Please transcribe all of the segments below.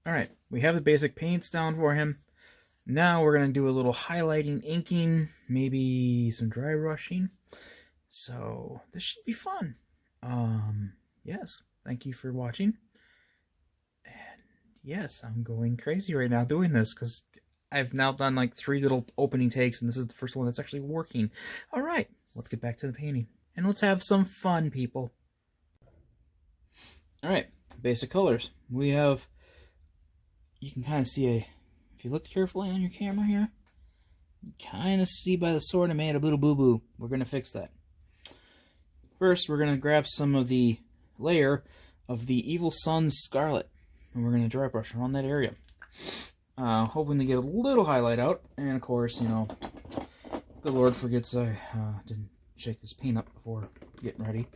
Alright, we have the basic paints down for him. Now we're going to do a little highlighting, inking, maybe some dry brushing. So this should be fun. Yes, thank you for watching. And yes, I'm going crazy right now doing this because I've now done like 3 little opening takes and this is the first one that's actually working. Alright, let's get back to the painting. And let's have some fun, people. Alright, basic colors. We have, you can kind of see if you look carefully on your camera here, you kind of see by the sword I made a little boo-boo. We're going to fix that. First, we're going to grab some of the layer of the Evil Sun's Scarlet, and we're going to dry brush around that area. Hoping to get a little highlight out, and of course, you know, good Lord forgets I didn't shake this paint up before getting ready.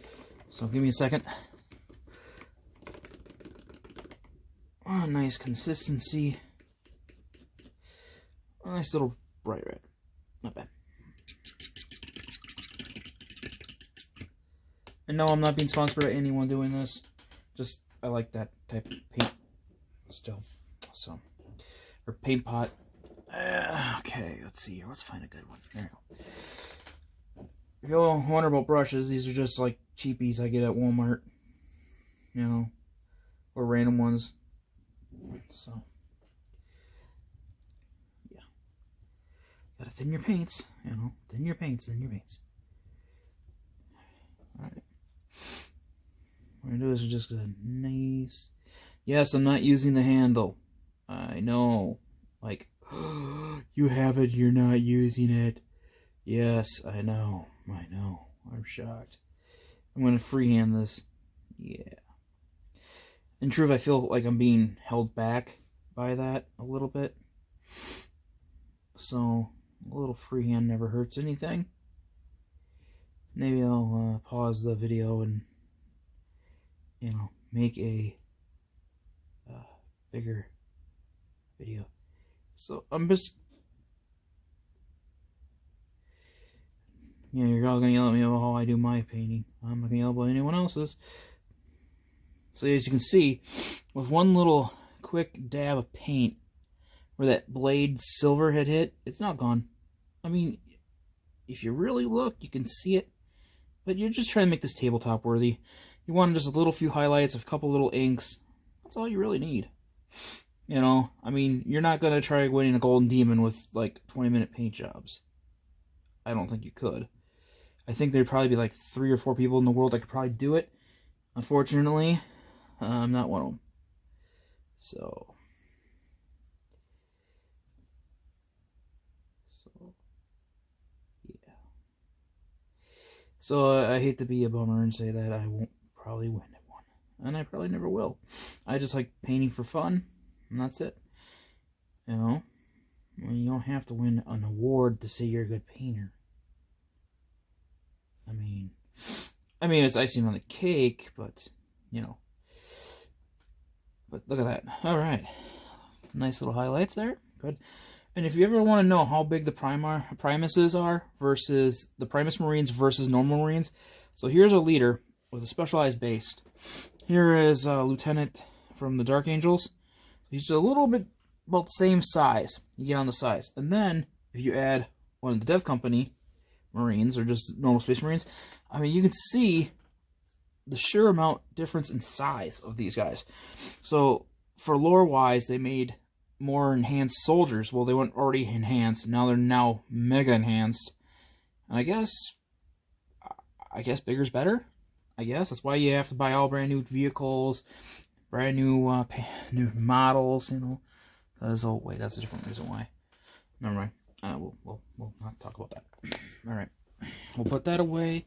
So give me a second. Oh, nice consistency. A nice little bright red. Not bad. And no, I'm not being sponsored by anyone doing this. Just, I like that type of paint still. So, or paint pot. Okay, let's see here. Let's find a good one. There we go. If you wonder about brushes, these are just like cheapies I get at Walmart. You know, or random ones. So, yeah. Gotta thin your paints, you know. Thin your paints, thin your paints. Alright. What we're gonna do is we're just gonna nice. Yes, I'm not using the handle. I know. Like, you have it, you're not using it. Yes, I know. I know. I'm shocked. I'm gonna freehand this. Yeah. In truth, I feel like I'm being held back by that a little bit. So, a little freehand never hurts anything. Maybe I'll pause the video and, you know, make a bigger video. So, I'm just... Yeah, you're all going to yell at me about how I do my painting. I'm not going to yell about anyone else's. So as you can see, with one little quick dab of paint where that blade silver had hit, it's not gone. I mean, if you really look, you can see it. But you're just trying to make this tabletop worthy. You want just a little few highlights, a couple little inks. That's all you really need. You know, I mean, you're not going to try winning a golden demon with like 20-minute paint jobs. I don't think you could. I think there'd probably be like 3 or 4 people in the world that could probably do it. Unfortunately, I'm not one of them. So, yeah. So, I hate to be a bummer and say that I won't probably win at one. And I probably never will. I just like painting for fun, and that's it. You know? I mean, you don't have to win an award to say you're a good painter. I mean, it's icing on the cake, but, you know. But look at that. Alright. Nice little highlights there. Good. And if you ever want to know how big the Primuses are versus the Primus Marines versus normal Marines, so here's a leader with a specialized base. Here is a lieutenant from the Dark Angels. He's a little bit about the same size. You get on the size. And then, if you add one of the Death Company Marines, or just normal Space Marines, I mean, you can see the sheer amount difference in size of these guys. So, for lore-wise, they made more enhanced soldiers. Well, they weren't already enhanced. Now they're now mega enhanced. And I guess bigger's better. I guess that's why you have to buy all brand new vehicles, brand new new models, you know. Because, oh wait, that's a different reason why. Never mind. We'll not talk about that. All right, we'll put that away.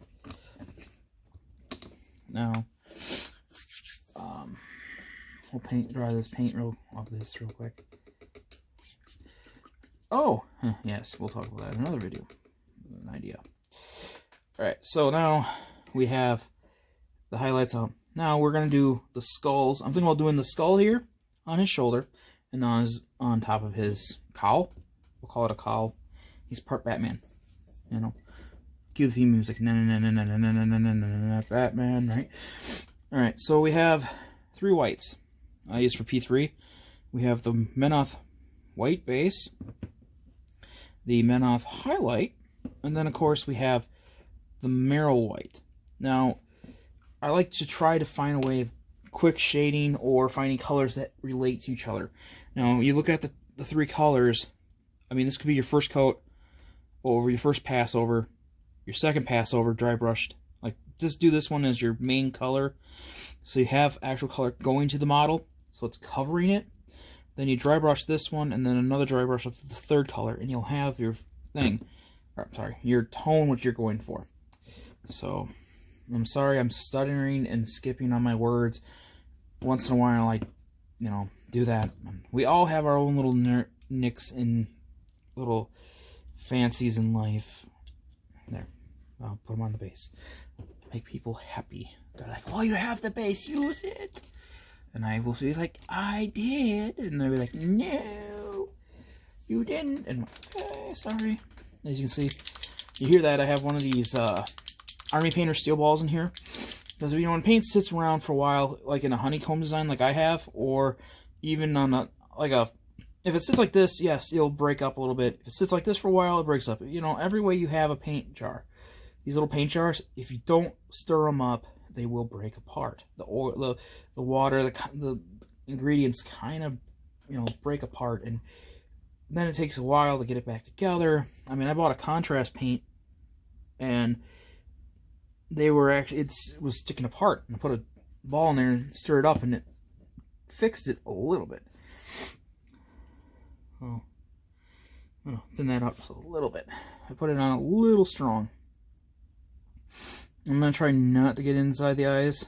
Now, we'll dry this paint off this real quick. Oh, yes, we'll talk about that in another video. An idea. Alright, so now we have the highlights on. Now we're going to do the skulls. I'm thinking about doing the skull here on his shoulder and on top of his cowl. We'll call it a cowl. He's part Batman. You know. Cue the theme music. Batman, right? Alright, so we have 3 whites. I use for P3. we have the Menoth white base, the Menoth highlight, and then of course we have the Marrow white. Now, I like to try to find a way of quick shading or finding colors that relate to each other. Now, you look at the three colors. I mean, this could be your first coat over, your first pass over, your second pass over, dry brushed. Like, just do this one as your main color, so you have actual color going to the model, so it's covering it. Then you dry brush this one, and then another dry brush of the third color, and you'll have your thing. Or, sorry, your tone, which you're going for. So, I'm sorry, I'm stuttering and skipping on my words. Once in a while, I, do that. We all have our own little nicks and little fancies in life. There, I'll put them on the base. Make people happy. They're like, "Oh, you have the base, use it." And I will be like, "I did," and they'll be like, "No, you didn't." And okay, sorry. As you can see, you hear that I have one of these Army Painter steel balls in here. Because, when paint sits around for a while, like in a honeycomb design like I have, or even on if it sits like this, yes, it'll break up a little bit. If it sits like this for a while, it breaks up. Every way you have a paint jar. These little paint jars, if you don't stir them up, they will break apart. The oil, the water, the ingredients kind of, break apart, and then it takes a while to get it back together. I mean, I bought a contrast paint, and they were actually, it was sticking apart, and I put a ball in there and stir it up, and it fixed it a little bit. Oh, I'm gonna thin that up just a little bit. I put it on a little strong. I'm gonna try not to get inside the eyes.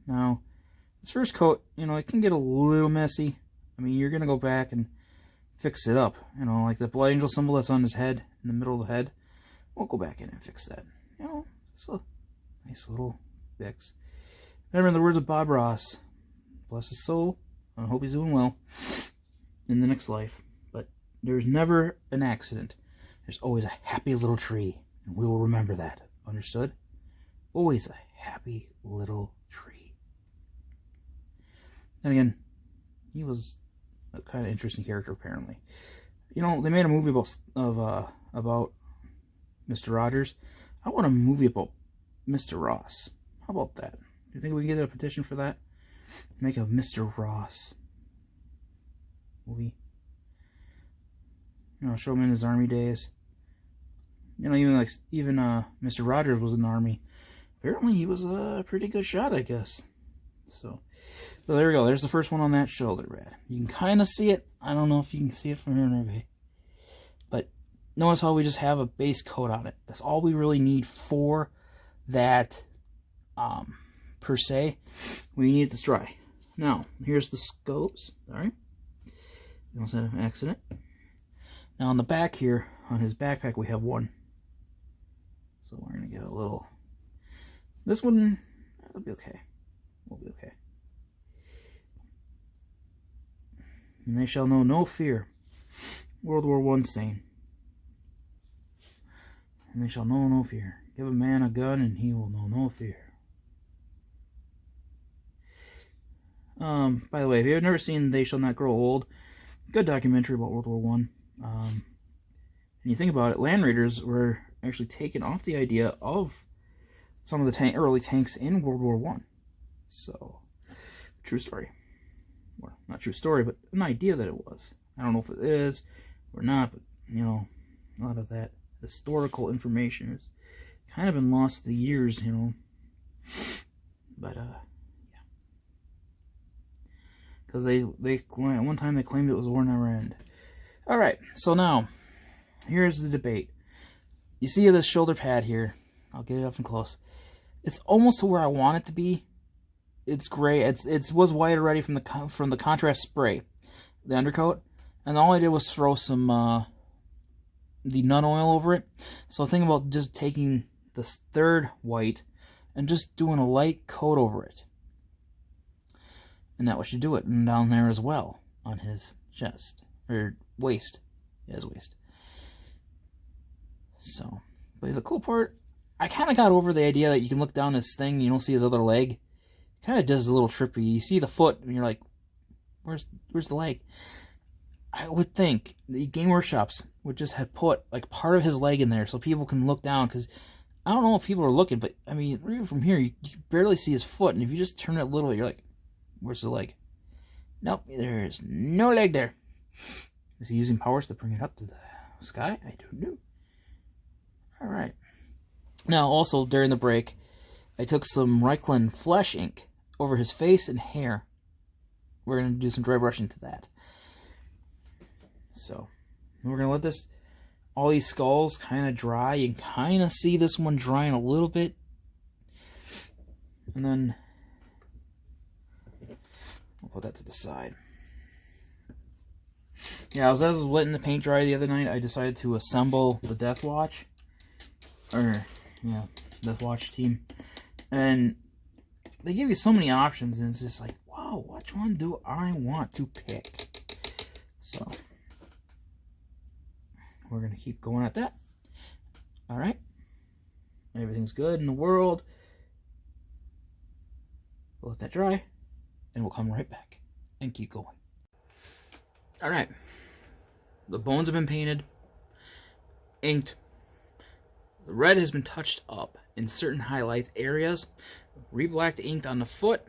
Now, this first coat, it can get a little messy. I mean, you're gonna go back and fix it up. Like the Blood Angel symbol that's on his head, in the middle of the head. We'll go back in and fix that. It's a nice little fix. Remember the words of Bob Ross. Bless his soul. I hope he's doing well in the next life. But there's never an accident. There's always a happy little tree. And we will remember that. Understood? Always a happy little tree. And again, he was a kind of interesting character, apparently. They made a movie about Mr. Rogers. I want a movie about Mr. Ross. How about that? Do you think we can get a petition for that? Make a Mr. Ross movie. Show him in his army days. Even Mr. Rogers was in the army. Apparently he was a pretty good shot, I guess. So there we go. There's the first one on that shoulder pad. You can kind of see it. I don't know if you can see it from here, maybe. But notice how we just have a base coat on it. That's all we really need for that, per se. We need it to dry. Now, here's the scopes. Sorry. We almost had an accident. Now on the back here, on his backpack, we have one. So we're going to get a little... This one, it'll be okay. We'll be okay. And they shall know no fear. World War I saying. And they shall know no fear. Give a man a gun and he will know no fear. By the way, if you've never seen They Shall Not Grow Old, good documentary about World War I. And you think about it, Land Raiders were actually taken off the idea of some of the early tanks in World War I. So, true story. Well, not true story, but an idea that it was. I don't know if it is or not, but, a lot of that historical information has kind of been lost to the years, But, yeah. Because one time they claimed it was war never end. Alright, so now, here's the debate. You see this shoulder pad here. I'll get it up and close. It's almost to where I want it to be. It's gray. It was white already from the contrast spray, the undercoat, and all I did was throw some the nun oil over it. So think about just taking this third white and just doing a light coat over it, and that should do it. And down there as well on his chest or waist, his waist. So, but the cool part, I kind of got over the idea that you can look down his thing and you don't see his other leg. kind of does a little trippy. You see the foot, and you're like, where's the leg? I would think the Game Workshops would just have put like part of his leg in there so people can look down, because I don't know if people are looking, but I mean, even from here, you barely see his foot, and if you just turn it a little bit, you're like, where's the leg? Nope, there's no leg there. Is he using powers to bring it up to the sky? I don't know. Alright. Now, also, during the break, I took some Reichland Flesh ink over his face and hair. We're going to do some dry brushing to that. So, we're going to let this, all these skulls kind of dry. You can kind of see this one drying a little bit. And then, I'll put that to the side. Yeah, as I was letting the paint dry the other night, I decided to assemble the Death Watch. Death Watch team. And they give you so many options, and it's just like, wow, which one do I want to pick? So, we're going to keep going at that. Alright. Everything's good in the world. We'll let that dry, and we'll come right back and keep going. Alright. The bones have been painted, inked. The red has been touched up in certain highlight areas. Reblacked inked on the foot.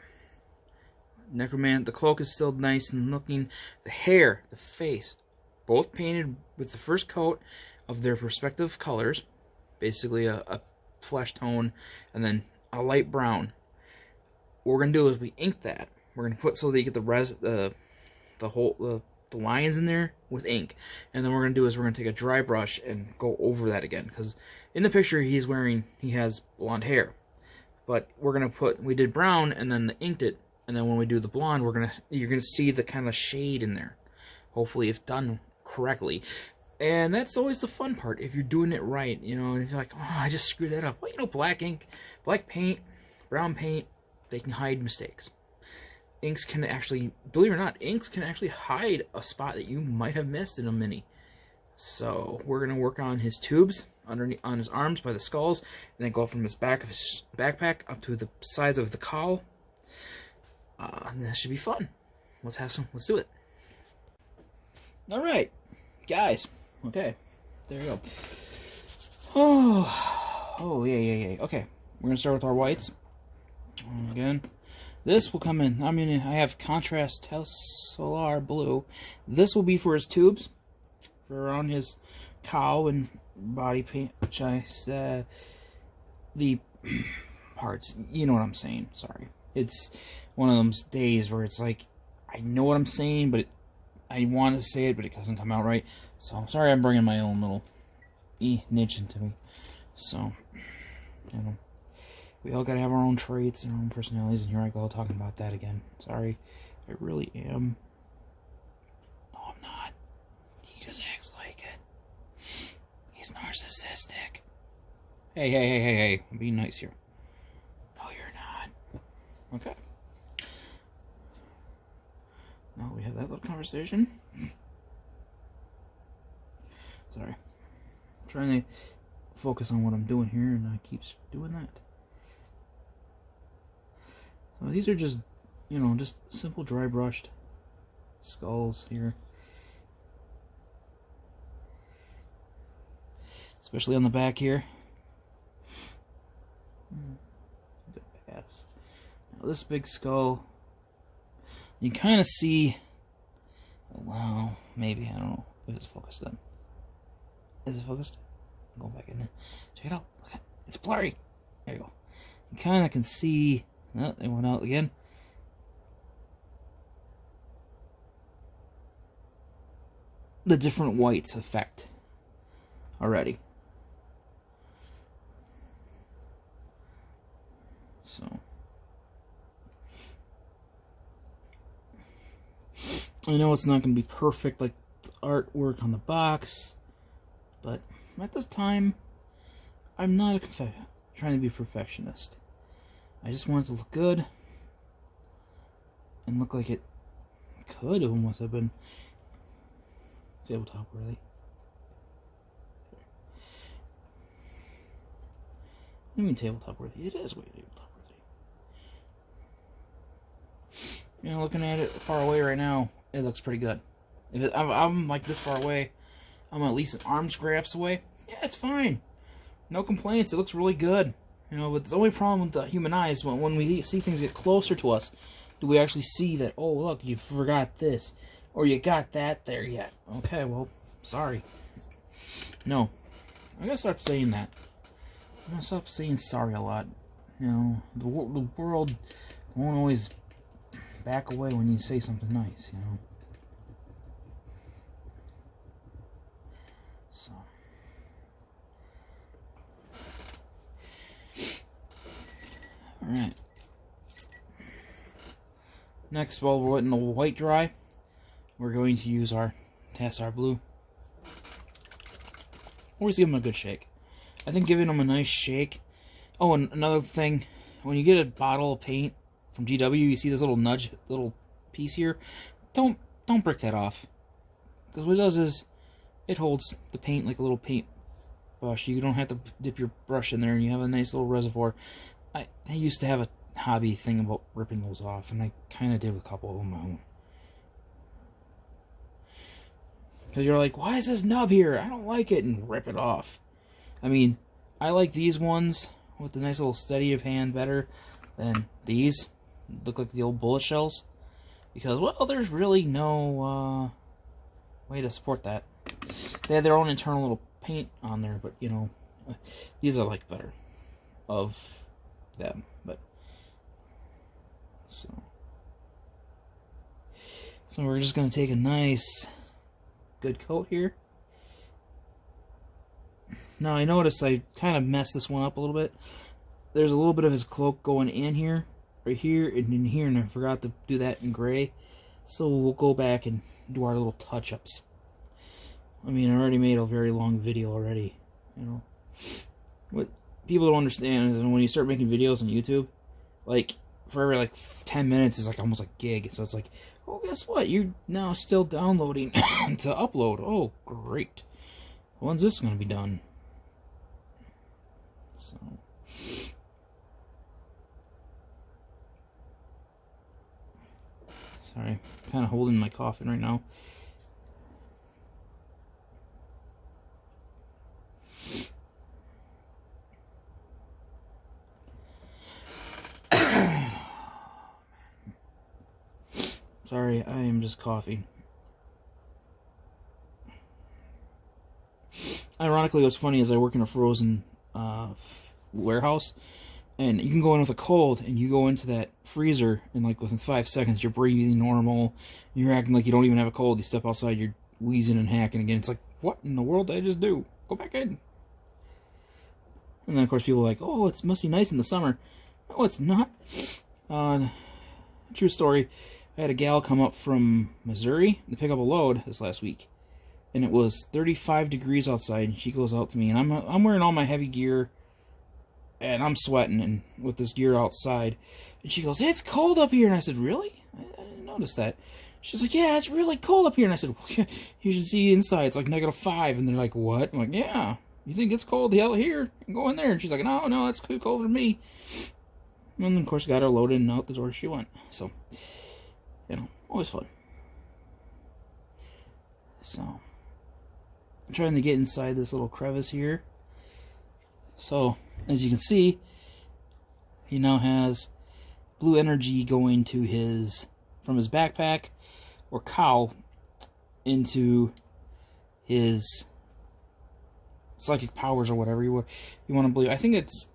The cloak is still nice and looking. The hair, the face, both painted with the first coat of their respective colors. Basically a flesh tone and then a light brown. What we're going to do is we ink that. We're going to put so that you get the lines in there with ink, and then what we're going to do is we're going to take a dry brush and go over that again, because in the picture he has blonde hair, but we did brown and then inked it, and then when we do the blonde, you're going to see the kind of shade in there, hopefully if done correctly. And that's always the fun part, if you're doing it right, you know. And if you're like, oh, I just screwed that up, well, you know, black ink, black paint, brown paint, they can hide mistakes. Inks can actually, believe it or not, inks can actually hide a spot that you might have missed in a mini. So we're going to work on his tubes underneath on his arms by the skulls, and then go from his back of his backpack up to the sides of the cowl. And that should be fun. Let's do it. All right, guys. Okay, there you go. Oh yeah. Okay, we're gonna start with our whites again. This will come in. I have contrast Teslar blue. This will be for his tubes, for around his cowl and body paint, which the parts. You know what I'm saying. Sorry. It's one of those days where it's like, I know what I'm saying, but I want to say it, but it doesn't come out right. So I'm sorry I'm bringing my own little niche into me. So, you know. We all gotta have our own traits and our own personalities, and here I go talking about that again. Sorry, I really am. No, I'm not. He just acts like it. He's narcissistic. Hey, I'm being nice here. No, you're not. Okay. Now we have that little conversation. Sorry. I'm trying to focus on what I'm doing here, and I keep doing that. So these are just, you know, just simple dry brushed skulls here. Especially on the back here. Good pass. Now this big skull, you kind of see, well, maybe, I don't know. If it's focused then. Is it focused? Go back in there. Check it out. Look, it's blurry. There you go. You kind of can see. Oh, they went out again. The different whites effect already. So I know it's not going to be perfect like the artwork on the box, but at this time I'm not trying to be a perfectionist. I just want it to look good and look like it could almost have been tabletop worthy. I mean tabletop worthy. It is way tabletop worthy. You know, looking at it far away right now, it looks pretty good. If I'm like this far away, I'm at least an arm's grasp away. Yeah, it's fine. No complaints. It looks really good. You know, but the only problem with the human eye is when we see things get closer to us, do we actually see that, oh, look, you forgot this, or you got that there yet. Okay, well, sorry. No. I gotta stop saying that. I'm gonna stop saying sorry a lot. You know, the world won't always back away when you say something nice, you know. So. Alright. Next, while we're letting the white dry, we're going to use our Tassar Blue. Always give them a good shake. I think giving them a nice shake. Oh, and another thing, when you get a bottle of paint from GW, you see this little piece here. Don't break that off, because what it does is it holds the paint like a little paint brush. You don't have to dip your brush in there, and you have a nice little reservoir. I used to have a hobby thing about ripping those off, and I kind of did with a couple of them my own. Because you're like, why is this nub here? I don't like it, and rip it off. I mean, I like these ones with the nice little steady of hand better than these. Look like the old bullet shells. Because, well, there's really no way to support that. They have their own internal little paint on there, but, you know, these I like better of them. But, so we're just going to take a nice good coat here. Now, I noticed I kind of messed this one up a little bit. There's a little bit of his cloak going in here, right here, and in here, and I forgot to do that in gray. So we'll go back and do our little touch-ups. I mean, I already made a very long video already, you know. What people don't understand is when you start making videos on YouTube, like, for every, like, 10 minutes is, like, almost like gig. So it's like, oh, guess what? You're now still downloading to upload. Oh, great. When's this going to be done? So, sorry, I'm kind of holding my coffin right now. Sorry, I am just coughing. Ironically, what's funny is I work in a frozen warehouse, and you can go in with a cold, and you go into that freezer, and like within 5 seconds, you're breathing normal, you're acting like you don't even have a cold, you step outside, you're wheezing and hacking again. It's like, what in the world did I just do? Go back in. And then, of course, people are like, oh, it must be nice in the summer. No, it's not. True story, I had a gal come up from Missouri to pick up a load this last week. And it was 35 degrees outside, and she goes out to me, and I'm wearing all my heavy gear, and I'm sweating and with this gear outside. And she goes, it's cold up here. And I said, really? I didn't notice that. She's like, yeah, it's really cold up here. And I said, well, you should see inside. It's like -5. And they're like, what? I'm like, yeah. You think it's cold hell here? Go in there. And she's like, no, it's too cold for me. And then, of course, got her loaded, and out the door she went. So, you know, always fun. So, I'm trying to get inside this little crevice here. So, as you can see, he now has blue energy going to from his backpack or cowl into his psychic powers or whatever you want to believe. I think it's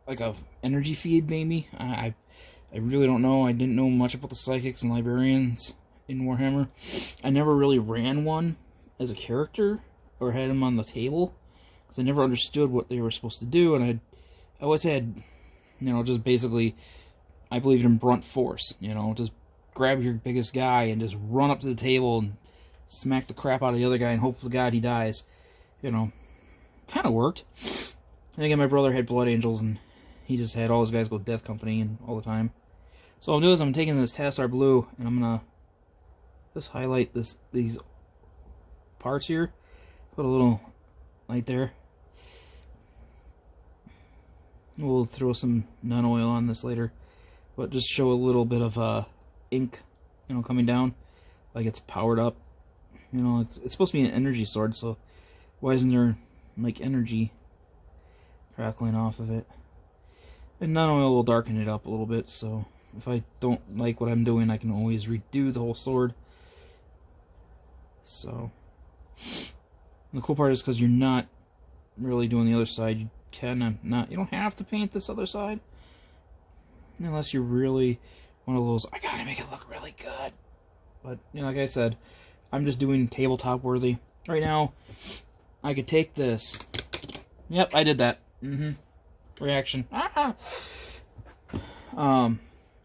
like a energy feed, maybe. I really don't know. I didn't know much about the psychics and librarians in Warhammer. I never really ran one as a character or had them on the table, because I never understood what they were supposed to do, and I always had, you know, just basically, I believed in brunt force, you know, just grab your biggest guy and just run up to the table and smack the crap out of the other guy and hope to God he dies, you know. Kind of worked. And again, my brother had Blood Angels, and he just had all his guys go Death Company and all the time. So what I'm doing is I'm taking this Tassar Blue, and I'm going to just highlight these parts here. Put a little light there. We'll throw some nun oil on this later, but just show a little bit of ink you know, coming down, like it's powered up. You know, it's supposed to be an energy sword, so why isn't there like energy crackling off of it? And not only will darken it up a little bit, so if I don't like what I'm doing, I can always redo the whole sword. So, and the cool part is because you're not really doing the other side, you don't have to paint this other side. Unless you're really one of those, I gotta make it look really good. But, you know, like I said, I'm just doing tabletop worthy. Right now, I could take this. Yep, I did that. Reaction. Ah!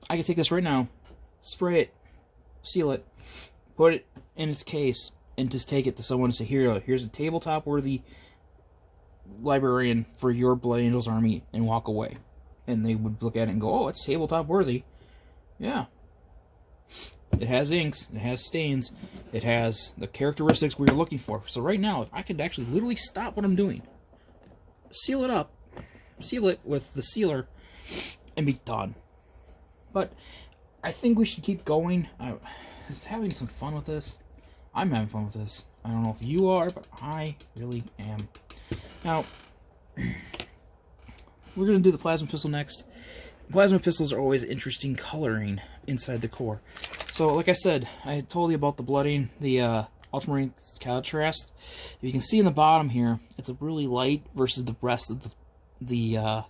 I could take this right now, spray it, seal it, put it in its case, and just take it to someone and say, here's a tabletop-worthy librarian for your Blood Angels army, and walk away. And they would look at it and go, oh, it's tabletop-worthy. Yeah. It has inks, it has stains, it has the characteristics we were looking for. So right now, if I could actually literally stop what I'm doing, seal it up, seal it with the sealer, and be done. But I think we should keep going. I'm just having some fun with this. I'm having fun with this. I don't know if you are, but I really am. Now, we're going to do the plasma pistol next. Plasma pistols are always interesting coloring inside the core. So, like I said, I had told you about the blooding, the ultramarine contrast. If you can see in the bottom here, it's a really light versus the rest of the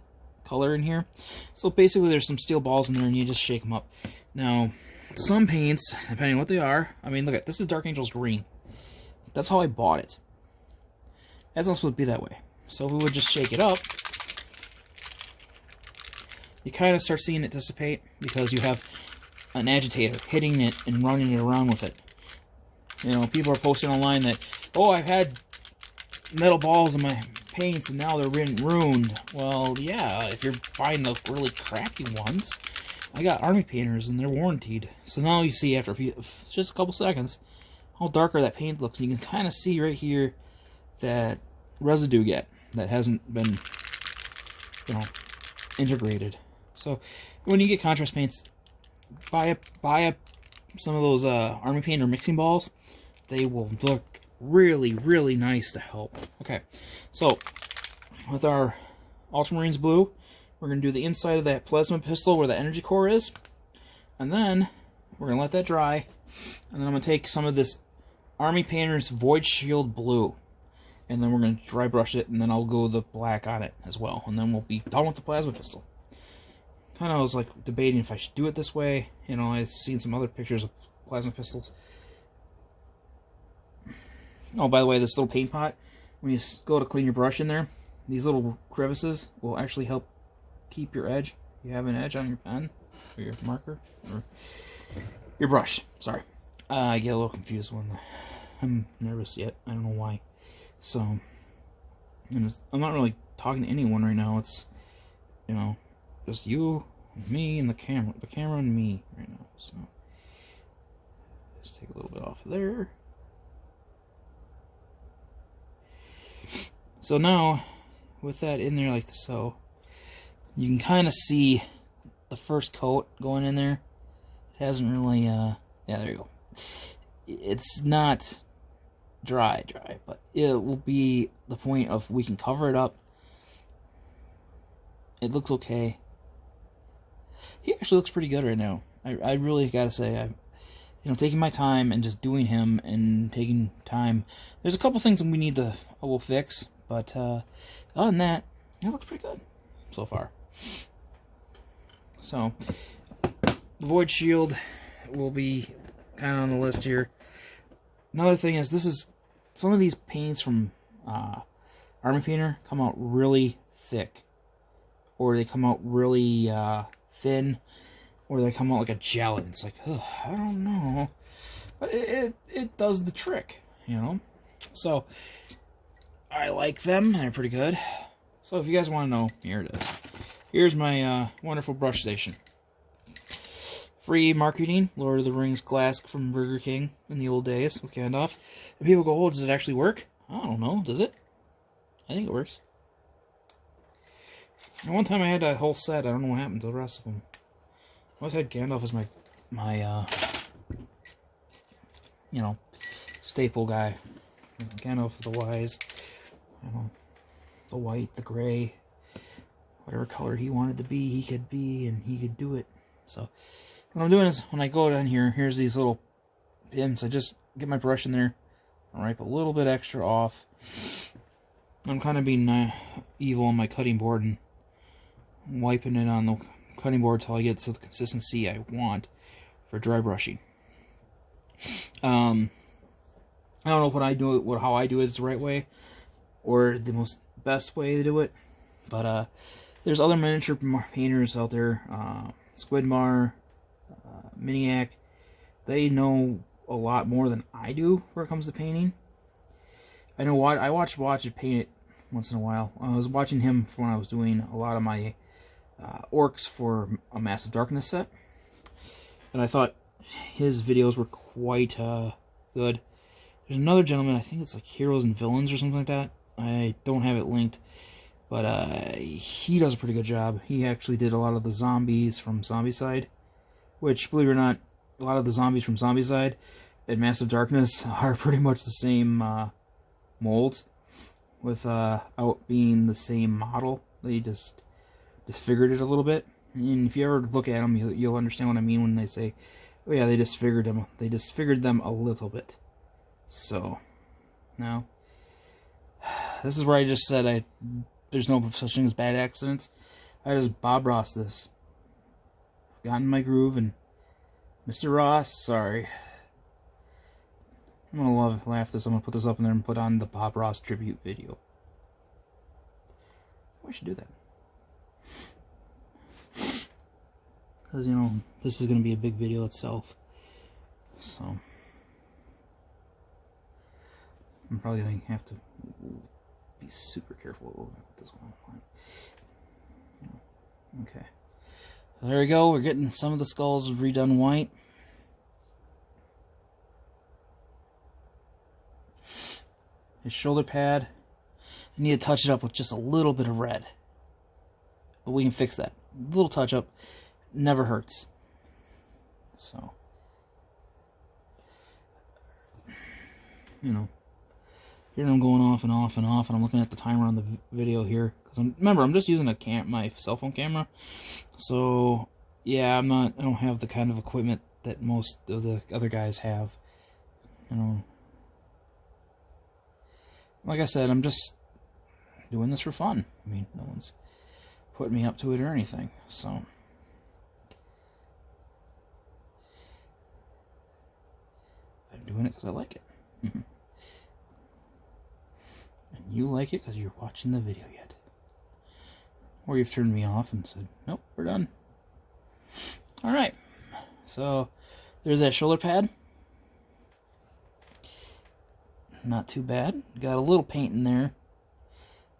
color in here. So basically there's some steel balls in there and you just shake them up. Now, some paints, depending on what they are, I mean, look at this is Dark Angels green. That's how I bought it. That's not supposed to be that way. So if we would just shake it up, you kind of start seeing it dissipate because you have an agitator hitting it and running it around with it. You know, people are posting online that, oh, I've had metal balls in my paints and now they're ruined. Well, yeah, if you're buying the really crappy ones, I got army painters and they're warranted. So now you see after just a couple seconds how darker that paint looks. And you can kind of see right here that residue yet that hasn't been, you know, integrated. So when you get contrast paints, buy up some of those army painter mixing balls. They will look really, really nice to help. Okay, so with our Ultramarines blue, we're going to do the inside of that plasma pistol where the energy core is. And then we're going to let that dry. And then I'm going to take some of this Army Painter's Void Shield blue. And then we're going to dry brush it, and then I'll go the black on it as well. And then we'll be done with the plasma pistol. Kind of was like debating if I should do it this way. You know, I've seen some other pictures of plasma pistols. Oh, by the way, this little paint pot, when you go to clean your brush in there, these little crevices will actually help keep your edge. You have an edge on your pen, or your marker, or your brush. Sorry. I get a little confused when I'm nervous yet. I don't know why. So, I'm not really talking to anyone right now. It's, you know, just you, me, and the camera and me right now. So, just take a little bit off of there. So now, with that in there like so, you can kind of see the first coat going in there. It hasn't really, yeah, there you go. It's not dry, but it will be the point of we can cover it up. It looks okay. He actually looks pretty good right now. I really gotta say, I'm, you know, taking my time and just doing him and taking time. There's a couple things that we need to we'll fix, but other than that, it looks pretty good so far. So the Void Shield will be kind of on the list here. Another thing is, this is some of these paints from Army Painter come out really thick, or they come out really thin, or they come out like a gelatin. It's like, ugh, I don't know, but it does the trick, you know. So I like them; they're pretty good. So if you guys want to know, here it is. Here's my wonderful brush station. Free marketing, Lord of the Rings glass from Burger King in the old days with Gandalf. And people go, oh, does it actually work? I don't know, does it? I think it works. And one time I had a whole set, I don't know what happened to the rest of them. I always had Gandalf as my you know, staple guy. Gandalf the Wise. You know, the white, the gray, whatever color he wanted to be, he could be, and he could do it. So what I'm doing is, when I go down here, here's these little pins. I just get my brush in there, wipe a little bit extra off. I'm kind of being evil on my cutting board and wiping it on the cutting board till I get to the consistency I want for dry brushing. I don't know if what I do it, how I do it is the right way or the best way to do it, but there's other miniature painters out there, Squidmar, Miniac. They know a lot more than I do when it comes to painting. I know what I watch it paint it once in a while. I was watching him when I was doing a lot of my orcs for a Massive Darkness set, and I thought his videos were quite good. There's another gentleman, I think it's like Heroes and Villains or something like that. I don't have it linked, but he does a pretty good job. He actually did a lot of the zombies from Zombicide, which, believe it or not, a lot of the zombies from Zombicide and Massive Darkness are pretty much the same molds, without being the same model. They just disfigured it a little bit. And if you ever look at them, you'll understand what I mean when they say, oh yeah, they disfigured them. They disfigured them a little bit. So, now, this is where I just said there's no such thing as bad accidents. I just Bob Ross this. Got in my groove, and Mr. Ross, sorry. I'm gonna laugh this. I'm gonna put this up in there and put on the Bob Ross tribute video. We should do that. Because, you know, this is gonna be a big video itself. So, I'm probably gonna have to be super careful with this one. Okay. So there we go. We're getting some of the skulls redone white. His shoulder pad, I need to touch it up with just a little bit of red. But we can fix that. A little touch up never hurts. So, you know, here I'm going off and off and off, and I'm looking at the timer on the video here. Because remember, I'm just using my cell phone camera. So, yeah, I don't have the kind of equipment that most of the other guys have. You know, like I said, I'm just doing this for fun. I mean, no one's putting me up to it or anything. So, I'm doing it because I like it. And you like it because you're watching the video yet. Or you've turned me off and said, nope, we're done. Alright. So, there's that shoulder pad. Not too bad. Got a little paint in there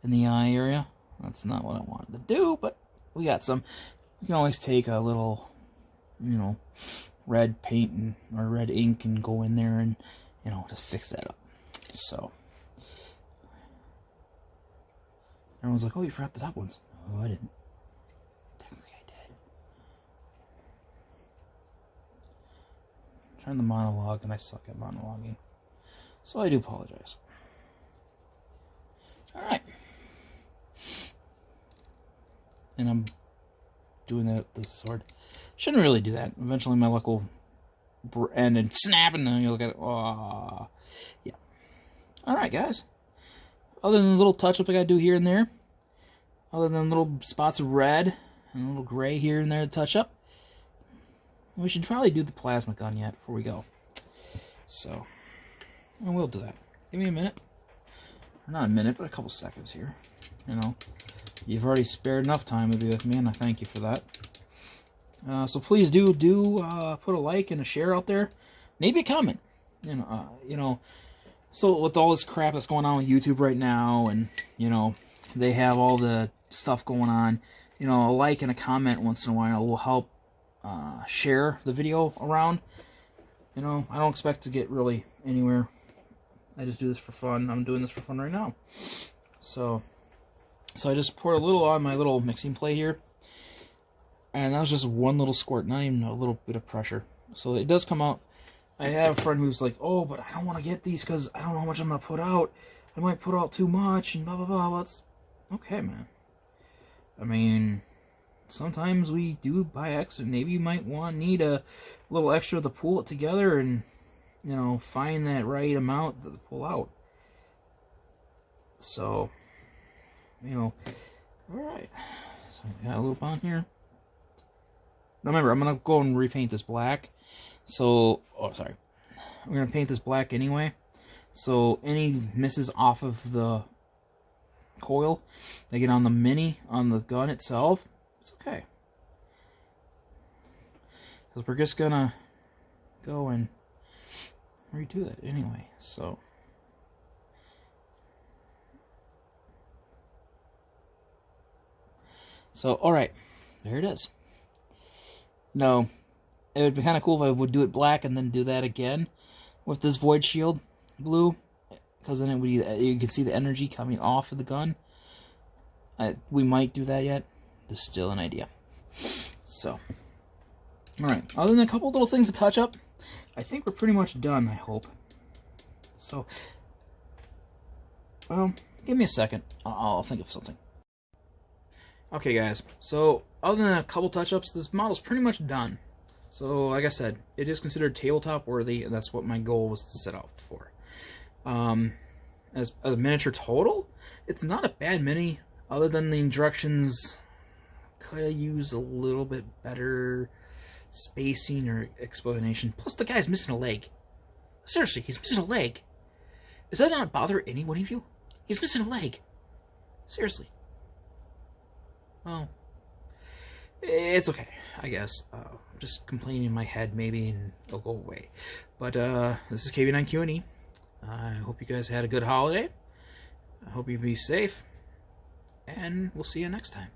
in the eye area. That's not what I wanted to do, but we got some. You can always take a little, you know, red paint or red ink and go in there and, you know, just fix that up. So, everyone's like, oh, you forgot the top ones. Oh, I didn't. Technically, I did. I'm trying to monologue, and I suck at monologuing. So I do apologize. Alright. And I'm doing that with the sword. Shouldn't really do that. Eventually my luck will end and snap, and then you look at it. Oh, yeah. Alright, guys. Other than the little touch-up I gotta do here and there, other than little spots of red and a little gray here and there to touch up, we should probably do the plasma gun yet before we go. So, and we'll do that. Give me a minute. Or not a minute, but a couple seconds here. You know, you've already spared enough time to be with me, and I thank you for that. So please do put a like and a share out there. Maybe a comment. You know. So with all this crap that's going on with YouTube right now, and you know, they have all the stuff going on. You know, a like and a comment once in a while will help share the video around. You know, I don't expect to get really anywhere. I just do this for fun. I'm doing this for fun right now. So I just poured a little on my little mixing plate here. And that was just one little squirt, not even a little bit of pressure. So it does come out I have a friend who's like, oh, but I don't want to get these because I don't know how much I'm going to put out. I might put out too much and blah, blah, blah. Well, it's okay, man. I mean, sometimes we do buy extra. Maybe you might need a little extra to pull it together and, you know, find that right amount to pull out. So, you know, alright. So we got a loop on here. Now remember, I'm going to go and repaint this black. So, oh, sorry. I'm going to paint this black anyway. So, any misses off of the coil, they get on the mini, on the gun itself, it's okay. Because we're just going to go and redo that anyway. So, alright. There it is. Now, it would be kind of cool if I would do it black and then do that again with this void shield blue, because then it would you can see the energy coming off of the gun. We might do that yet. There's still an idea. So, alright. Other than a couple little things to touch up, I think we're pretty much done, I hope. So, well, give me a second. I'll think of something. Okay, guys. So, other than a couple touch-ups, this model's pretty much done. So, like I said, it is considered tabletop worthy, and that's what my goal was to set out for. As a miniature total, it's not a bad mini, other than the directions could have used a little bit better spacing or explanation. Plus, the guy's missing a leg. Seriously, he's missing a leg. Does that not bother any one of you? He's missing a leg. Seriously. Well, it's okay, I guess. I'm just complaining in my head, maybe, and it'll go away. But, this is KB9Q&E. I hope you guys had a good holiday. I hope you be safe. And we'll see you next time.